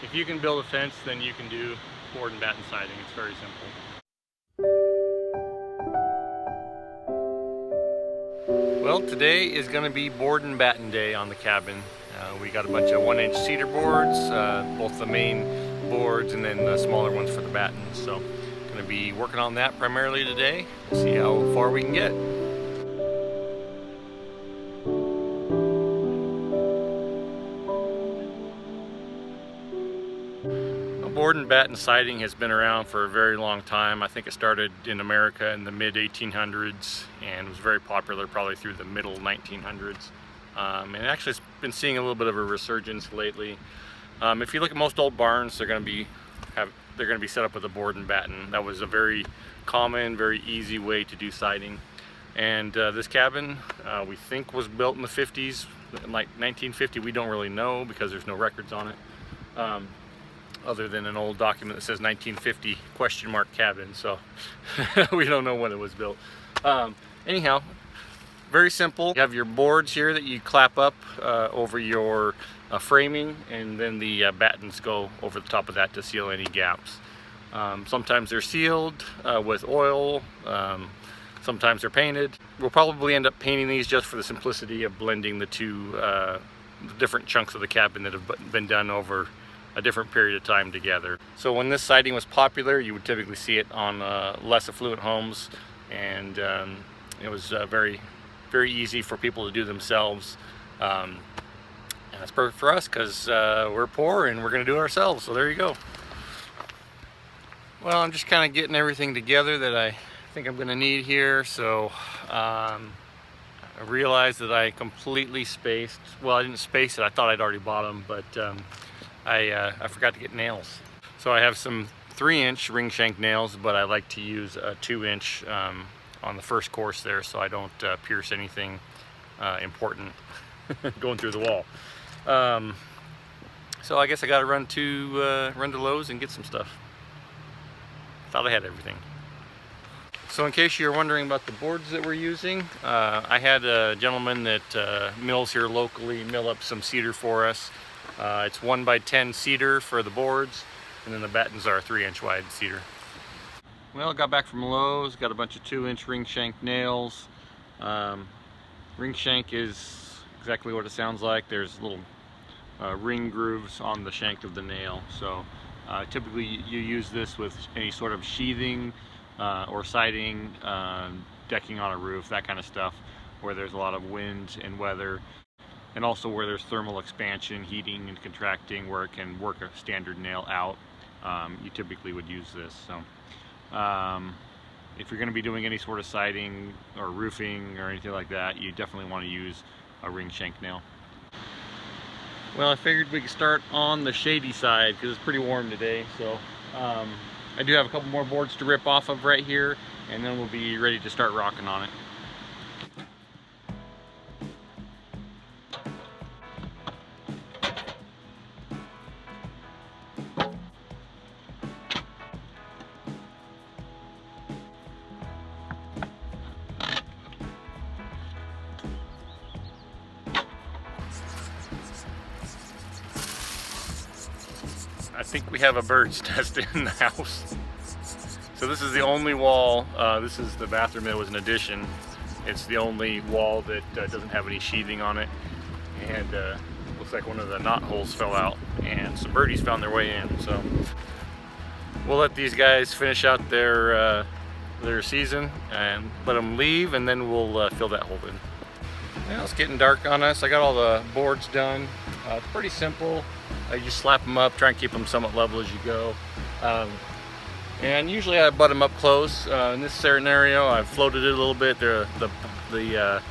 if you can build a fence, then you can do board and batten siding. It's very simple. Well, today is going to be board and batten day on the cabin. We got a bunch of 1-inch cedar boards, both the main boards and then the smaller ones for the battens. So going to be working on that primarily today. We'll see how far we can get. Board and batten siding has been around for a very long time. I think it started in America in the mid 1800s and was very popular probably through the middle 1900s. And actually it's been seeing a little bit of a resurgence lately. If you look at most old barns, they're going to be set up with a board and batten. That was a very common, very easy way to do siding. And this cabin we think was built in the 50s, like 1950. We don't really know because there's no records on it. Other than an old document that says 1950 ? Cabin, so we don't know when it was built. Anyhow, very simple. You have your boards here that you clap up over your framing, and then the battens go over the top of that to seal any gaps. Sometimes they're sealed with oil, sometimes they're painted. We'll probably end up painting these just for the simplicity of blending the two different chunks of the cabin that have been done over a different period of time together. So when this siding was popular, you would typically see it on less affluent homes, and it was very easy for people to do themselves. And that's perfect for us because we're poor and we're going to do it ourselves. So there you go. Well, I'm just kind of getting everything together that I think I'm going to need here. So I realized that I completely spaced. Well, I didn't space it. I thought I'd already bought them, but I forgot to get nails. So I have some 3-inch ring shank nails, but I like to use a 2-inch on the first course there, so I don't pierce anything important going through the wall. So I guess I got to run to Lowe's and get some stuff. Thought I had everything. So in case you're wondering about the boards that we're using, I had a gentleman that mills here locally mill up some cedar for us. It's 1x10 cedar for the boards, and then the battens are 3-inch wide cedar. Well, got back from Lowe's, got a bunch of 2-inch ring shank nails. Ring shank is exactly what it sounds like. There's little ring grooves on the shank of the nail. So typically you use this with any sort of sheathing or siding, decking on a roof, that kind of stuff, where there's a lot of wind and weather. And also where there's thermal expansion, heating and contracting, where it can work a standard nail out, you typically would use this. So if you're going to be doing any sort of siding or roofing or anything like that, you definitely want to use a ring shank nail. Well, I figured we could start on the shady side because it's pretty warm today. So I do have a couple more boards to rip off of right here, and then we'll be ready to start rocking on it. I think we have a bird's nest in the house. So this is the only wall, this is the bathroom that was an addition. It's the only wall that doesn't have any sheathing on it. And looks like one of the knot holes fell out and some birdies found their way in. So we'll let these guys finish out their season and let them leave, and then we'll fill that hole in. Well, it's getting dark on us. I got all the boards done. It's pretty simple. You just slap them up, try and keep them somewhat level as you go. And usually I butt them up close. In this scenario, I've floated it a little bit. The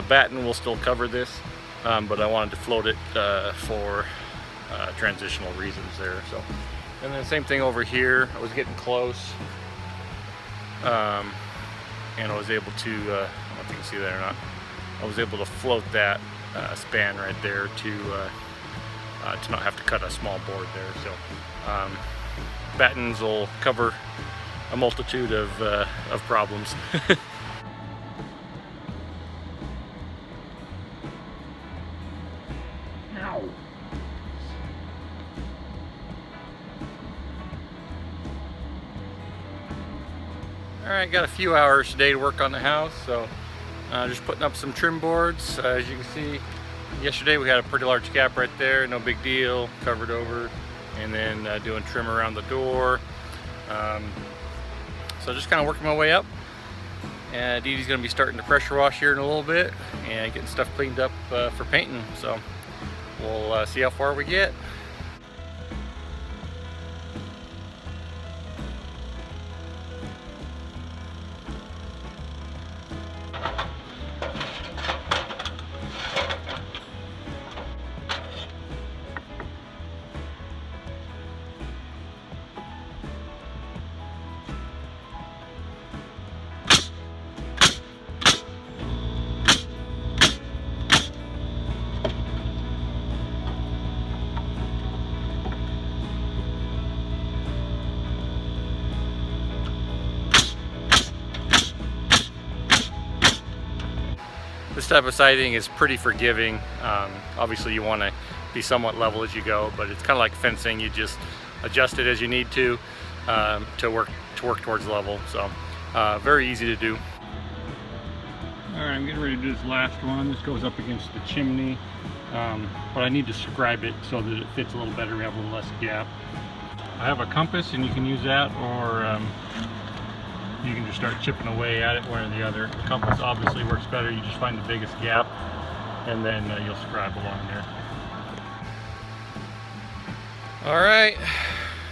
batten will still cover this, but I wanted to float it for transitional reasons there. So, and then same thing over here. I was getting close, and I was able to. I don't know if you can see that or not. I was able to float that span right there to not have to cut a small board there. So battens will cover a multitude of problems. Ow. Alright, got a few hours today to work on the house, so just putting up some trim boards. As you can see, yesterday we had a pretty large gap right there, no big deal, covered over, and then doing trim around the door. So just kind of working my way up. And Dee Dee's going to be starting to pressure wash here in a little bit and getting stuff cleaned up for painting, so we'll see how far we get. This type of siding is pretty forgiving. Obviously you want to be somewhat level as you go, but it's kind of like fencing. You just adjust it as you need to work towards level. So very easy to do. All right, I'm getting ready to do this last one. This goes up against the chimney, but I need to scribe it so that it fits a little better. We have a little less gap. I have a compass, and you can use that, or you can just start chipping away at it, one or the other. The compass obviously works better. You just find the biggest gap, and then you'll scribe along there. All right,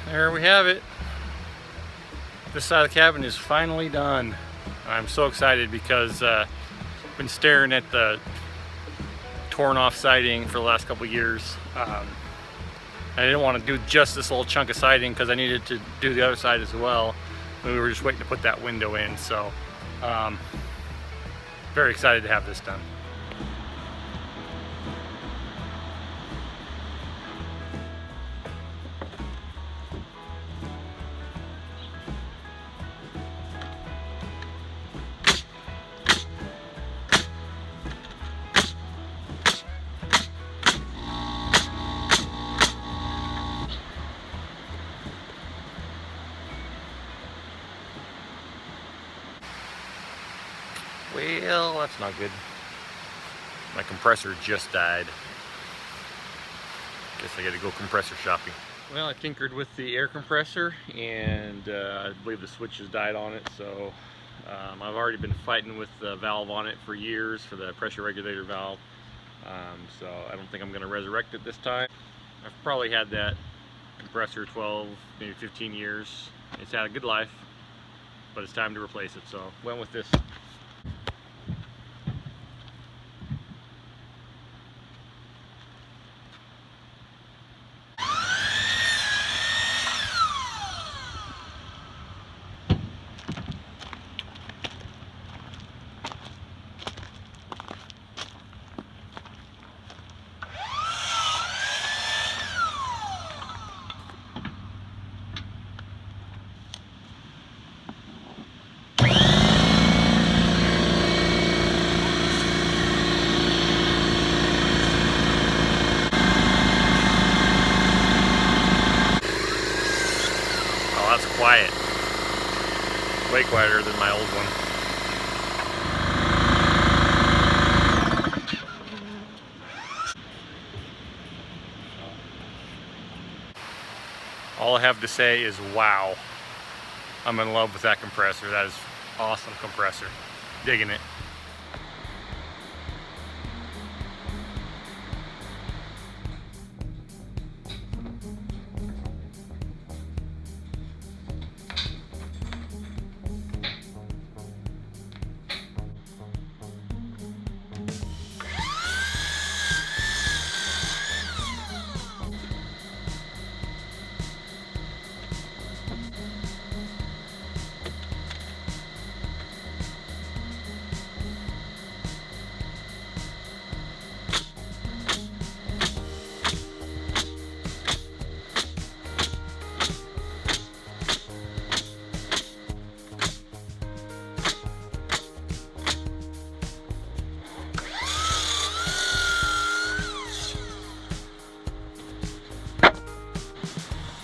there we have it. This side of the cabin is finally done. I'm so excited because I've been staring at the torn off siding for the last couple years. I didn't want to do just this little chunk of siding because I needed to do the other side as well. We were just waiting to put that window in, so very excited to have this done. Well, that's not good. My compressor just died. Guess I gotta go compressor shopping. Well, I tinkered with the air compressor, and I believe the switch has died on it, so I've already been fighting with the valve on it for years, for the pressure regulator valve, so I don't think I'm gonna resurrect it this time. I've probably had that compressor 12, maybe 15 years. It's had a good life, but it's time to replace it, so went with this. Quiet. Way quieter than my old one. All I have to say is wow. I'm in love with that compressor. That is awesome compressor. Digging it.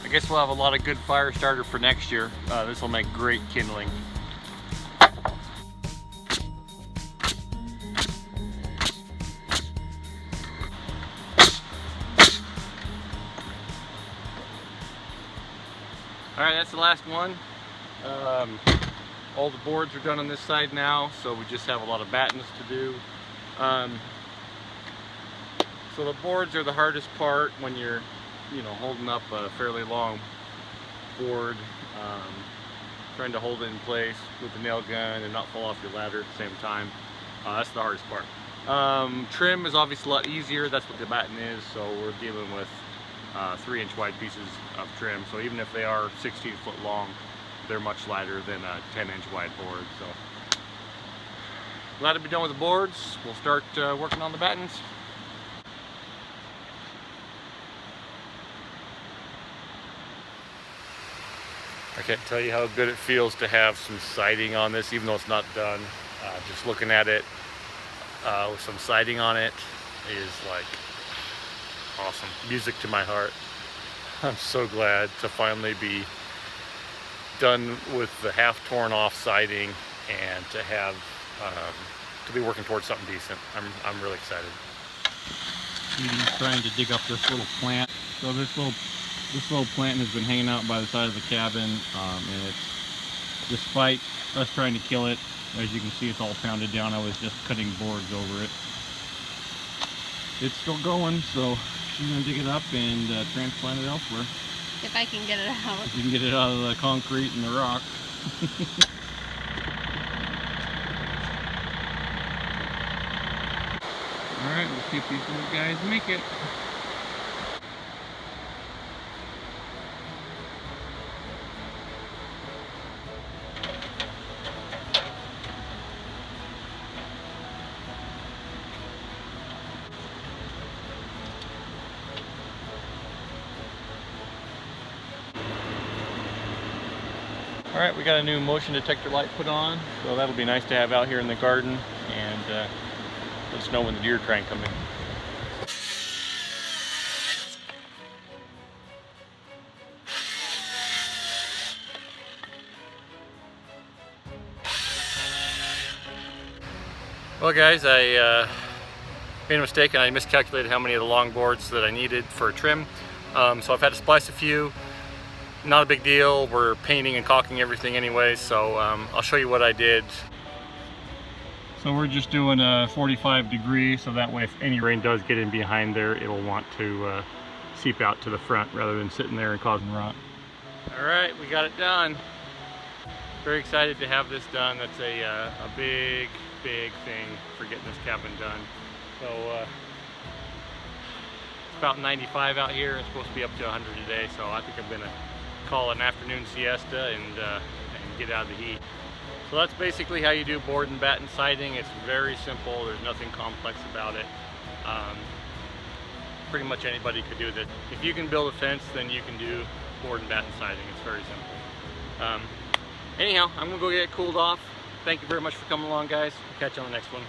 I guess we'll have a lot of good fire starter for next year. This will make great kindling. Alright, that's the last one. All the boards are done on this side now, so we just have a lot of battens to do. So the boards are the hardest part when you're, holding up a fairly long board, trying to hold it in place with the nail gun and not fall off your ladder at the same time. That's the hardest part. Trim is obviously a lot easier. That's what the batten is. So we're dealing with 3-inch wide pieces of trim. So even if they are 16 foot long, they're much lighter than a 10-inch wide board. So glad to be done with the boards. We'll start working on the battens. I can't tell you how good it feels to have some siding on this, even though it's not done. Just looking at it with some siding on it is like awesome. Music to my heart. I'm so glad to finally be done with the half torn off siding and to have to be working towards something decent. I'm really excited. He's trying to dig up this little plant. So this little plant has been hanging out by the side of the cabin, and it's, despite us trying to kill it, as you can see, it's all pounded down. I was just cutting boards over it. It's still going, so she's gonna dig it up and transplant it elsewhere. If I can get it out. If you can get it out of the concrete and the rock. Alright, we'll see if these little guys make it. Alright, we got a new motion detector light put on, so that'll be nice to have out here in the garden, and let us know when the deer try and come in. Well guys, I made a mistake and I miscalculated how many of the long boards that I needed for trim. So I've had to splice a few. Not a big deal. We're painting and caulking everything anyway, so I'll show you what I did. So we're just doing a 45 degree, so that way if any rain does get in behind there, it'll want to seep out to the front rather than sitting there and causing rot. Alright, we got it done. Very excited to have this done. That's a big thing for getting this cabin done. So it's about 95 out here. It's supposed to be up to 100 today, so I think I'm gonna call an afternoon siesta and get out of the heat. So that's basically how you do board and batten siding. It's very simple. There's nothing complex about it. Pretty much anybody could do this. If you can build a fence, then you can do board and batten siding. It's very simple. Anyhow, I'm gonna go get it cooled off. Thank you very much for coming along, guys. Catch you on the next one.